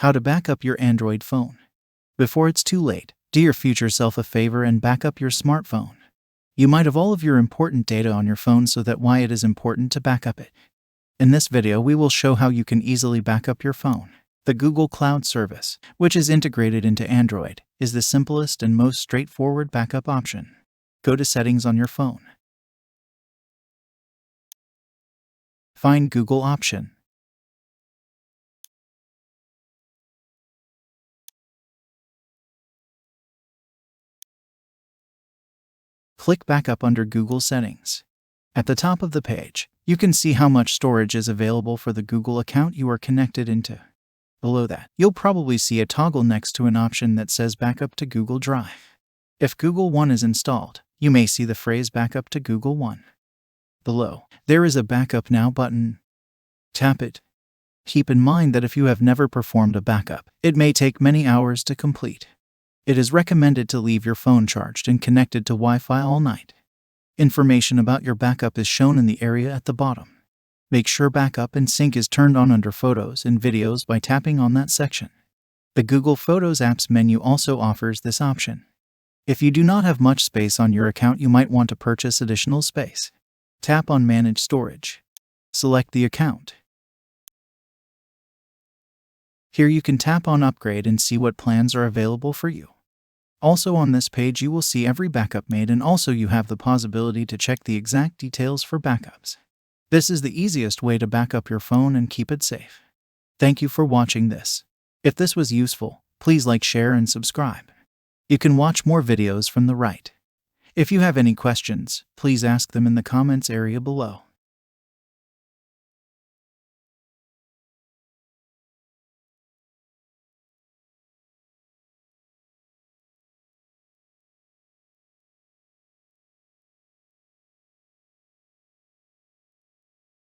How to back up your Android phone. Before it's too late, do your future self a favor and back up your smartphone. You might have all of your important data on your phone, so that's why it is important to back up it. In this video, we will show how you can easily back up your phone. The Google Cloud service, which is integrated into Android, is the simplest and most straightforward backup option. Go to Settings on your phone. Find Google option. Click Backup under Google Settings. At the top of the page, you can see how much storage is available for the Google account you are connected into. Below that, you'll probably see a toggle next to an option that says Backup to Google Drive. If Google One is installed, you may see the phrase Backup to Google One. Below, there is a Backup Now button. Tap it. Keep in mind that if you have never performed a backup, it may take many hours to complete. It is recommended to leave your phone charged and connected to Wi-Fi all night. Information about your backup is shown in the area at the bottom. Make sure Backup and Sync is turned on under Photos and Videos by tapping on that section. The Google Photos Apps menu also offers this option. If you do not have much space on your account, you might want to purchase additional space. Tap on Manage Storage. Select the account. Here you can tap on Upgrade and see what plans are available for you. Also on this page you will see every backup made, and also you have the possibility to check the exact details for backups. This is the easiest way to back up your phone and keep it safe. Thank you for watching this. If this was useful, please like, share, and subscribe. You can watch more videos from the right. If you have any questions, please ask them in the comments area below.